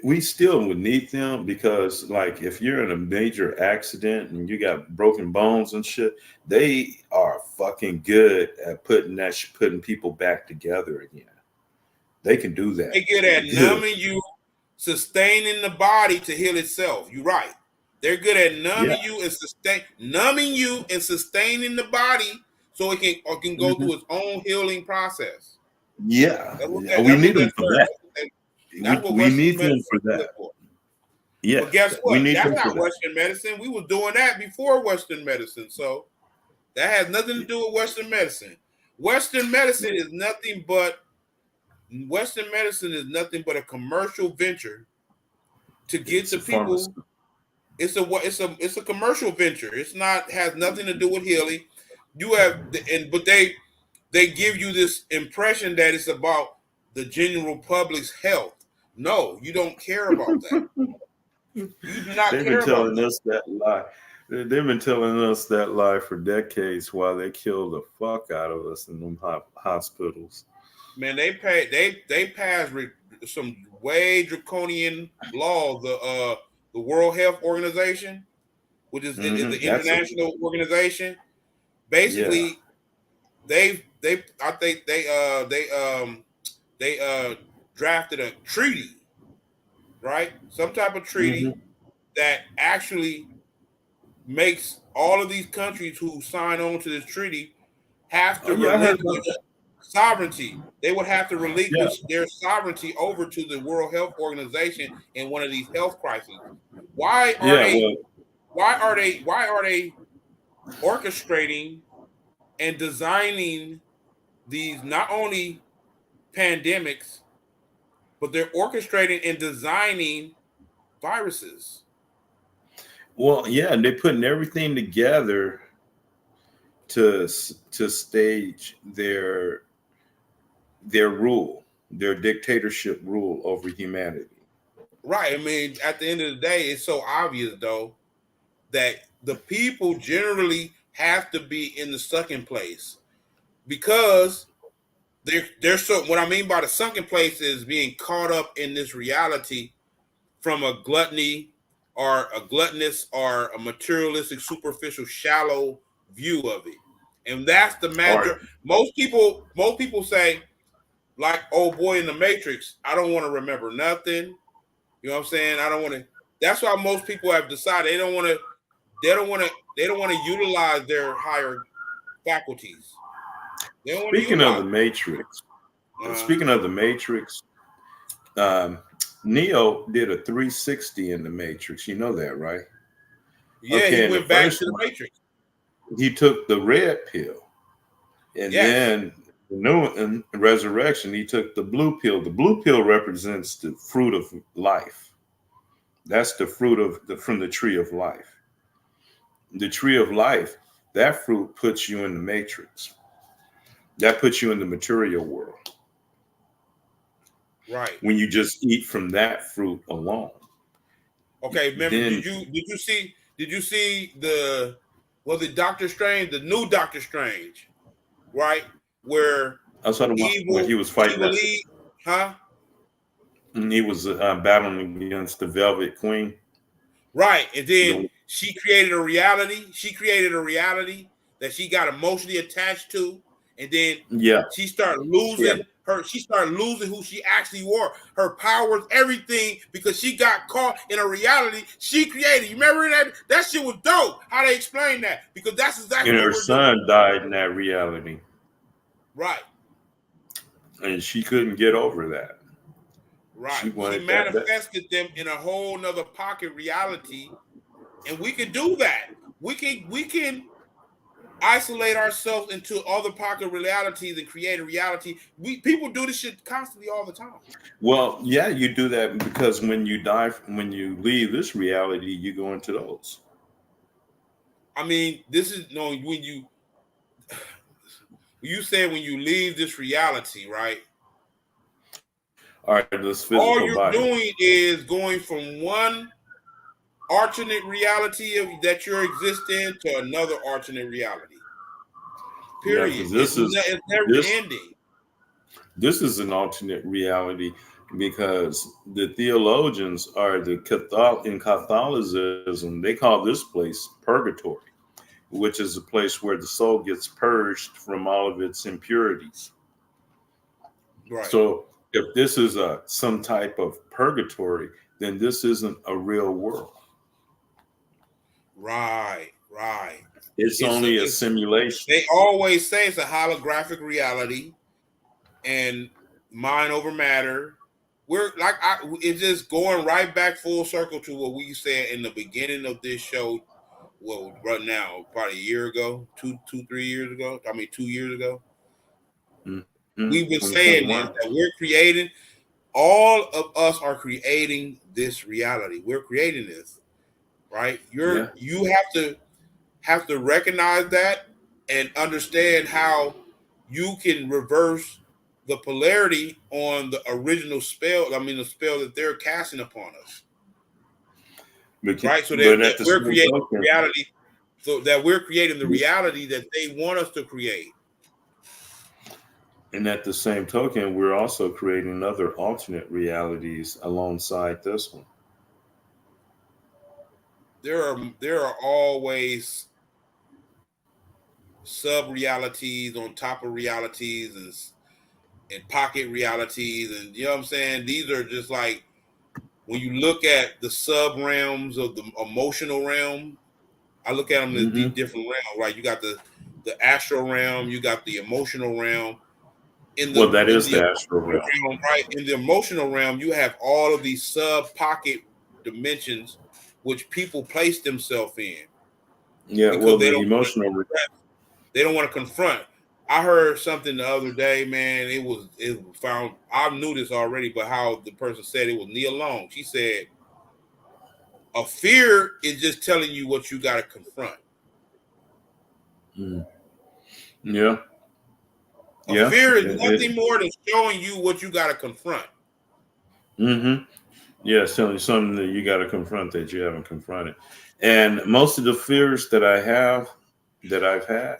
We still would need them because, like, if you're in a major accident and you got broken bones and shit, they are fucking good at putting people back together again. They can do that. They good at numbing you, sustaining the body to heal itself. You're right. They're good at numbing you and sustaining the body so it can go through its own healing process. Yeah, we need them for that. We need them for that. Yeah, But guess we what? need That's them for not that. Western medicine. We was doing that before Western medicine. So that has nothing to do with Western medicine. Western medicine is nothing but a commercial venture to get It's the a people. pharmacy. It's a commercial venture. It's not has nothing to do with healing. You have but they give you this impression that it's about the general public's health. No, you don't care about that. You do not They've been care about telling that. us that lie. They've been telling us that lie for decades while they kill the fuck out of us in them hospitals. Man, they passed some way draconian laws. The World Health Organization, which is the That's a international organization, yeah. basically they I think they drafted a treaty, right? Some type of treaty hmm that actually makes all of these countries who sign on to this treaty have Oh to yeah, I heard about relinquish sovereignty. They would have to that. relinquish their sovereignty over to the World Health Organization in one of these health crises. Why are Yeah, they? well, Why are they orchestrating and designing these not only pandemics, but they're orchestrating and designing viruses? yeah, and they're putting everything together to stage their rule, their dictatorship rule over humanity. Right. I mean, at the end of the day, it's so obvious though that the people generally have to be in the sucking place because they're so. What I mean by the sunken place is being caught up in this reality from a gluttony or a gluttonous or a materialistic, superficial, shallow view of it, and that's the All right. major. Most people say, like old boy in the Matrix, I don't want to remember nothing. You know what I'm saying? I don't want to. That's why most people have decided they don't want to. They don't want to utilize their higher faculties. They don't want to Speaking of utilize the Matrix, them. speaking of the Matrix, um, Neo did a 360 in the Matrix. You know that, right? Yeah, he Okay, in the went back first to the one, Matrix. he took the red pill, and Yes, then the new in resurrection, he took the blue pill. The blue pill represents the fruit of life. That's the fruit of from the tree of life. The tree of life, that fruit puts you in the matrix. That puts you in the material world right. when you just eat from that fruit alone. Okay, remember? Then Did you see the was it Doctor Strange, the new Doctor Strange, right? Where I was talking about where he evil was fighting evil that, lead, huh? and he was battling against the Velvet Queen. Right, and then The, she created a reality. She created a reality that she got emotionally attached to, and then yeah, she started yeah. losing her. She started losing who she actually were, her powers, everything, because she got caught in a reality she created. You remember that? That shit was dope. How they explain that? Because that's exactly And what her we're doing. son died in that reality, Right, and she couldn't get over that. right. She She wanted that back. manifested them in a whole nother pocket reality, and we can do that. We can isolate ourselves into other pocket realities and create a reality. People do this shit constantly all the time. Well, yeah, you do that because when you die, when you leave this reality, you go into those. I mean, this is no when you said when you leave this reality, right? All right, this All physical you're body. doing is going from one alternate reality that you're existing to another alternate reality. Yeah, Period. because It's never this ending. this is an alternate reality because the theologians are in Catholicism. They call this place purgatory, which is a place where the soul gets purged from all of its impurities. Right. So if this is a some type of purgatory, then this isn't a real world. Right. Right. It's It's only a it's simulation. they always say it's a holographic reality and mind over matter, we're like it's just going right back full circle to what we said in the beginning of this show. Well, right now, probably a year ago, 3 years ago. I mean, 2 years ago. Mm-hmm. We've been saying this, that we're creating. All of us are creating this reality. We're creating this, right? You have to recognize that and understand how you can reverse the polarity on the original spell. I mean, the spell that they're casting upon us, right? So that we're creating reality, so that we're creating the reality that they want us to create. And at the same token, we're also creating other alternate realities alongside this one. There are always sub realities on top of realities and pocket realities, and you know what I'm saying. These are just like when you look at the sub realms of the emotional realm. I look at them as these different realms, right? You got the astral realm, you got the emotional realm. That is the astral realm, right? In the emotional realm, you have all of these sub pocket dimensions which people place themselves in. Yeah, because well, the emotional. They don't want to confront. I heard something the other day, man. It found. I knew this already, but how the person said it was Nia Long. She said, "A fear is just telling you what you got to confront." Yeah. A fear is nothing more than showing you what you got to confront. Yeah, certainly something that you got to confront that you haven't confronted. And most of the fears that I've had,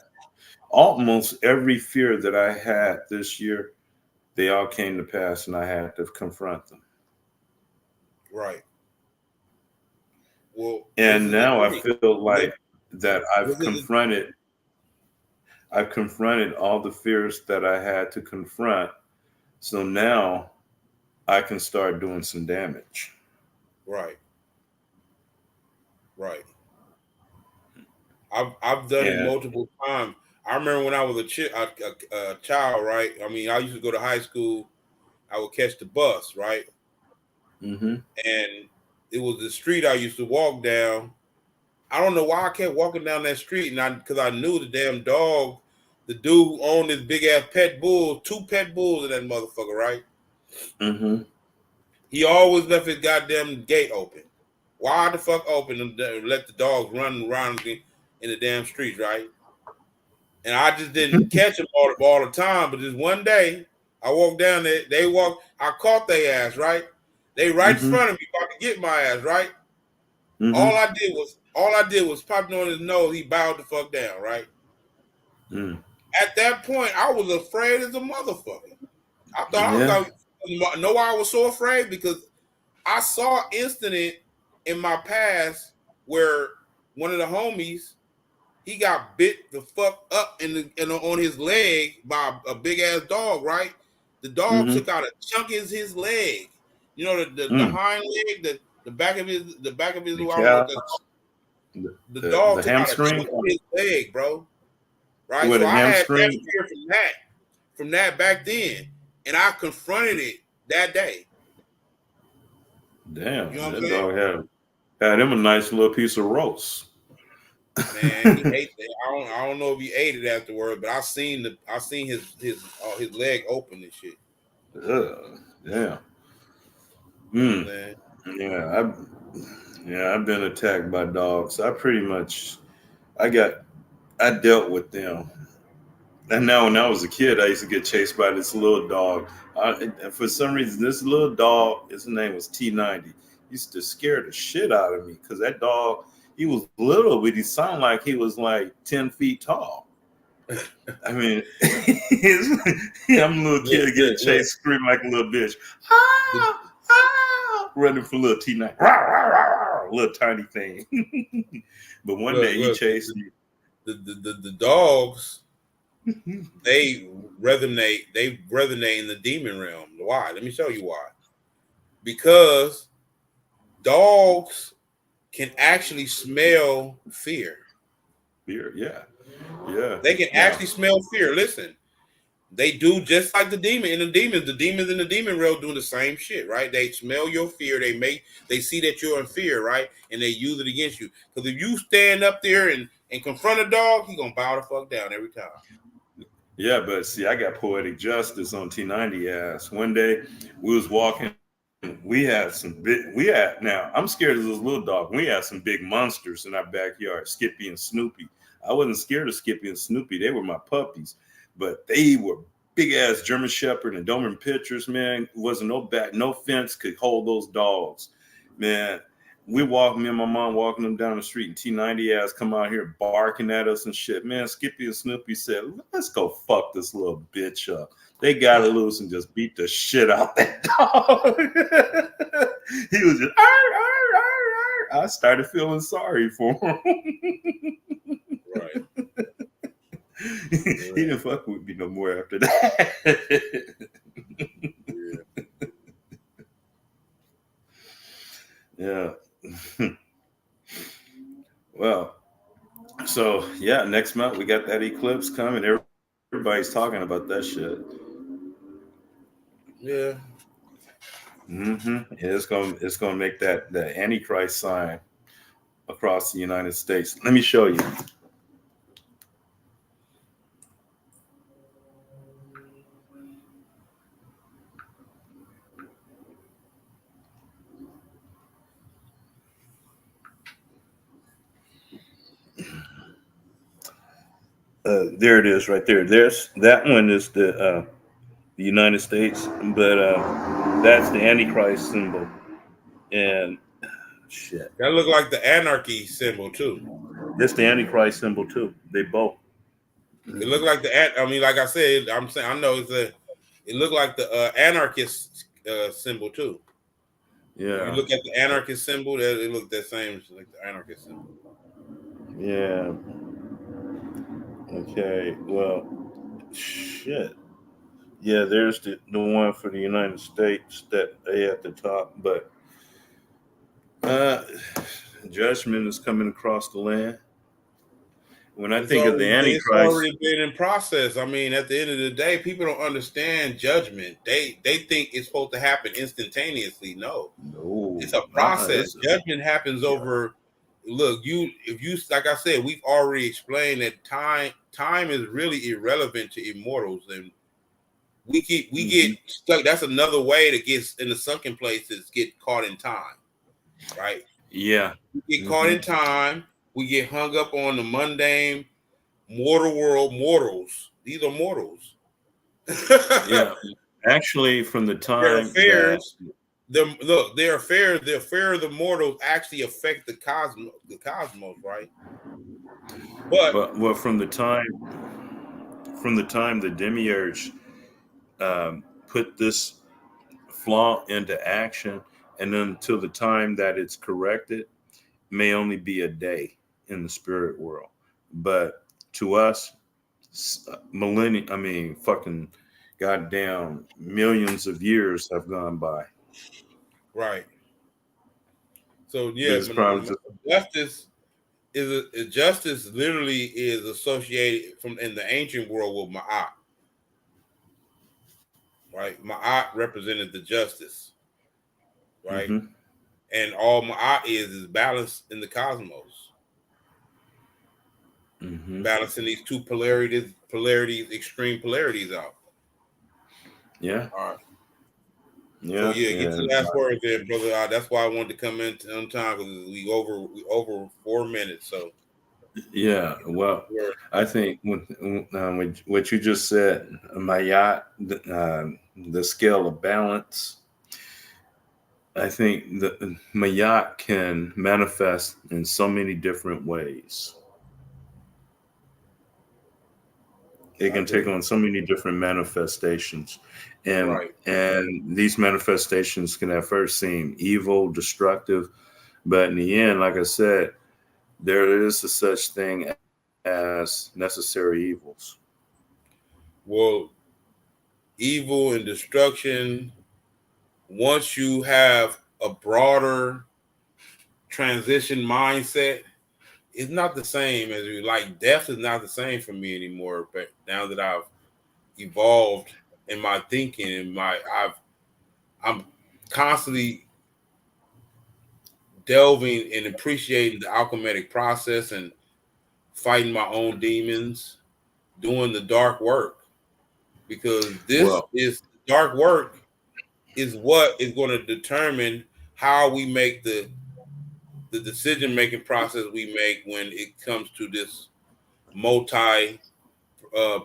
almost every fear that I had this year, they all came to pass, and I had to confront them. Right. Well, and now I feel like that I've confronted all the fears that I had to confront. So now I can start doing some damage. Right. Right. I've done it multiple times. I remember when I was a child, right? I mean, I used to go to high school. I would catch the bus, right? And it was the street I used to walk down. I don't know why I kept walking down that street, and because I knew the damn dog, the dude who owned this big ass pet bull, 2 pet bulls in that motherfucker, right? He always left his goddamn gate open. Why the fuck open and let the dogs run around in the damn streets, right? And I just didn't catch them all the time. But this one day, I walked down there. I caught their ass, right? They right in front of me, about to get my ass, right? All I did was pop on his nose. He bowed the fuck down, right? At that point, I was afraid as a motherfucker. I thought, know why I was so afraid? Because I saw an incident in my past where one of the homies, he got bit the fuck up on his leg by a big ass dog, right? The dog took out a chunk of his leg. You know, the hind leg, the back of his I don't know what the dog took hamstring? out a chunk of his leg, bro. Right? What, so I had hamstring? that fear from that back then. And I confronted it that day. Damn, you know that dog had him a nice little piece of roast. Man, he ate it. I don't know if he ate it afterward, but I seen his leg open and shit. Yeah. I've been attacked by dogs. I dealt with them. And now when I was a kid, I used to get chased by this little dog. For some reason, this little dog, his name was T90, used to scare the shit out of me because that dog, he was little, but he sounded like he was like 10 feet tall. I mean, I'm a little kid getting chased, screaming like a little bitch. Running for little T90, little tiny thing. But one day he chased me. The dogs, they resonate in the demon realm. Why? Let me show you why. Because dogs can actually smell fear. Yeah. They can actually smell fear. Listen, They do just like the demon and the demons in the demon realm doing the same shit, right? They smell your fear, they see that you're in fear, right? And they use it against you. Because if you stand up there and confront a dog, he gonna bow the fuck down every time. Yeah, but see, I got poetic justice on T90 ass. One day we was walking, we had some now I'm scared of those little dogs. We had some big monsters in our backyard, Skippy and Snoopy. I wasn't scared of Skippy and Snoopy. They were my puppies, but they were big ass German Shepherd and Doberman pictures, man. Wasn't no back, no fence could hold those dogs, man. Me and my mom walking them down the street, and T90 ass come out here barking at us and shit. Man, Skippy and Snoopy said, let's go fuck this little bitch up. They got it loose and just beat the shit out that dog. He was just, arr, arr, arr, arr. I started feeling sorry for him. Right. He didn't fuck with me no more after that. Yeah. Well, so yeah, next month we got that eclipse coming. Everybody's talking about that shit. Yeah. It's gonna make that the Antichrist sign across the United States. Let me show you. There it is, right there. There's that one is the United States, but that's the Antichrist symbol, and shit. That look like the anarchy symbol too. It's the Antichrist symbol too. They both. It looked like I mean, like I said, I'm saying I know it looked like the anarchist symbol too. If you Yeah. look at the anarchist symbol, that it looked the same like the anarchist symbol. Yeah. Okay. Well, shit. Yeah, there's the one for the United States that A at the top, but uh, judgment is coming across the land. When I think of the It's Antichrist, already been in process. I mean, at the end of the day, people don't understand judgment. They think it's supposed to happen instantaneously. No, no, it's a process. it's Judgment happens yeah. over. Look, if you like I said, we've already explained that time is really irrelevant to immortals, and we get Mm-hmm. stuck. That's another way to get in the sunken places. Get caught in time, right? Yeah. We get caught Mm-hmm. in time. We get hung up on the mundane mortal world mortals. These are mortals. Yeah. Actually, from the Their time that affairs, their affair of the mortals actually affect the cosmos, right? But well, from the time the demiurge put this flaw into action, and then until the time that it's corrected, may only be a day in the spirit world. But to us, millennia, I mean, fucking goddamn millions of years have gone by. right, so But yeah, it's probably just, justice justice literally is associated from in the ancient world with Ma'at, right? Ma'at represented the justice, right? mm-hmm, And all Ma'at is balance in the cosmos, mm-hmm. balancing these two extreme polarities out. Yeah, All right. So yeah, yeah, get and your last words there, brother. That's why I wanted to come in on time because we over 4 minutes. So yeah. Well, yeah. I think with what you just said, Mayat, the scale of balance, I think the Mayat can manifest in so many different ways. It I can take agree. on so many different manifestations, Right. and these manifestations can at first seem evil, destructive, but in the end, like I said, there is a such thing as necessary evils. Well, evil and destruction. Once you have a broader transition mindset, it's not the same as you like. Death is not the same for me anymore. But now that I've evolved in my thinking and I'm constantly delving and appreciating the alchemic process and fighting my own demons, doing the dark work because this Well, is dark work is what is going to determine how we make the decision making process we make when it comes to this multi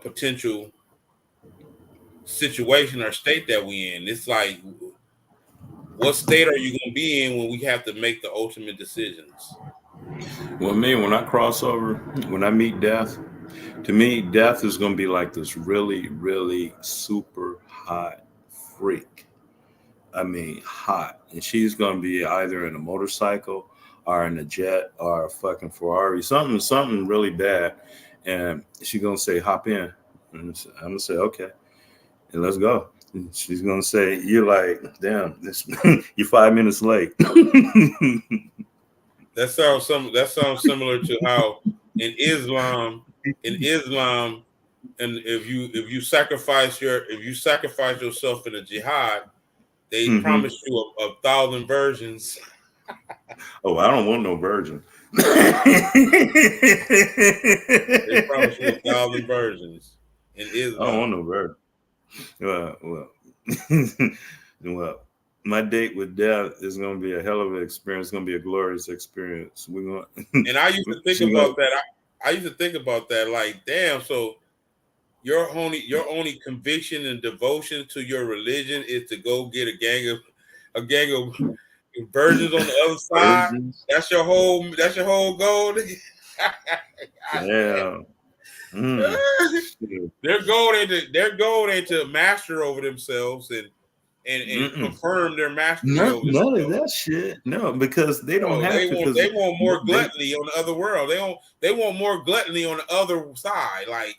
potential situation or state that we in. It's like, what state are you going to be in when we have to make the ultimate decisions? well, me, when I cross over, when I meet death, to me, death is going to be like this really, really super hot freak. I mean, hot. And she's going to be either in a motorcycle or in a jet or a fucking Ferrari, something really bad. And she's going to say, hop in. And I'm going to say, okay. And let's go. And she's going to say, you're like, damn, you're 5 minutes late. That sounds similar to how in Islam, and if you sacrifice yourself in a jihad, they Mm-hmm. promise you a thousand virgins. Oh, I don't want no virgin. They promise you a thousand virgins in I don't want Islam. no virgin. Well, well, my date with death is going to be a hell of an experience. It's going to be a glorious experience. We're going. And I used to think She's going. about that. I used to think about that. Like, damn. So your only conviction and devotion to your religion is to go get a gang of virgins on the other side. Virgins. That's your whole goal. God damn. Damn. Mm. Shit. Their goal ain't to master over themselves and Mm-mm. confirm their mastery None, over none of themselves. that shit. No, because they don't No, have they to. want Because they want more they, gluttony on the other world. They want more gluttony on the other side. Like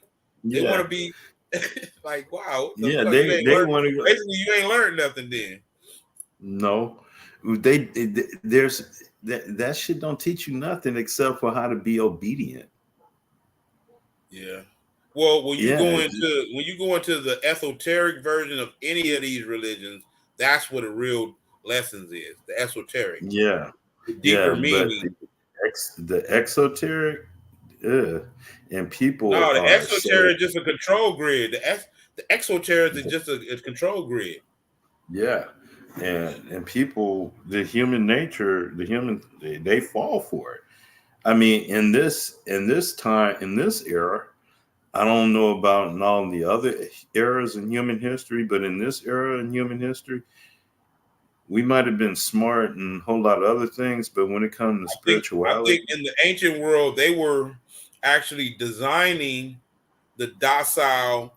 they want yeah, to be like, wow, what the yeah, fuck? You ain't they learned. want to go. Basically, you ain't learned nothing then. No, there's that shit don't teach you nothing except for how to be obedient. Yeah. Well, when you Yeah, go into the esoteric version of any of these religions, that's what the real lessons is. The esoteric, yeah, the deeper yeah. But meaning. the exoteric, and people No, the are so, exoteric is just a control grid. The exoteric is just a control grid. yeah, and people, the human nature, they fall for it. I mean, in this time, in this era, I don't know about in all the other eras in human history, but in this era in human history, we might have been smart and a whole lot of other things, but when it comes to I think spirituality, in the ancient world they were actually designing the docile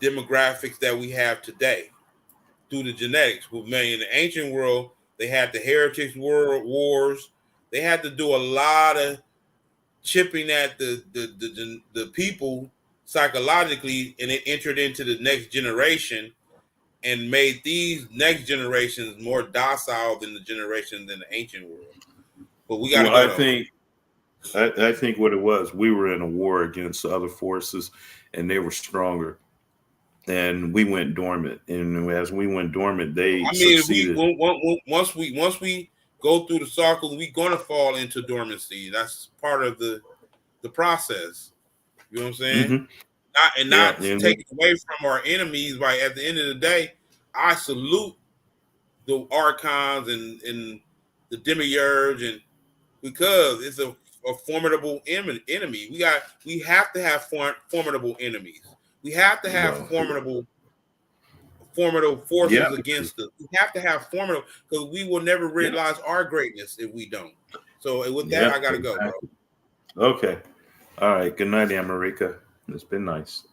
demographics that we have today through the genetics. With many in the ancient world, they had the heritage wars. They had to do a lot of chipping at the people psychologically, and it entered into the next generation and made these next generations more docile than the generations in the ancient world. But we got to well, go I though. think I think what it was, we were in a war against other forces, and they were stronger, and we went dormant. And as we went dormant, they I mean, if we succeeded. once we go through the cycle, we're gonna fall into dormancy. That's part of the process. You know what I'm saying? Hmm. Yeah, Not and taken away from our enemies. Right at the end of the day, I salute the archons and the demiurge, and because it's a formidable enemy. We have to have formidable enemies. We have to have well, formidable yeah, forces against us. We have to have formidable because we will never yeah, realize our greatness if we don't. So and with that, yeah, I gotta go, bro. exactly. Okay, all right. Good night, America. It's been nice.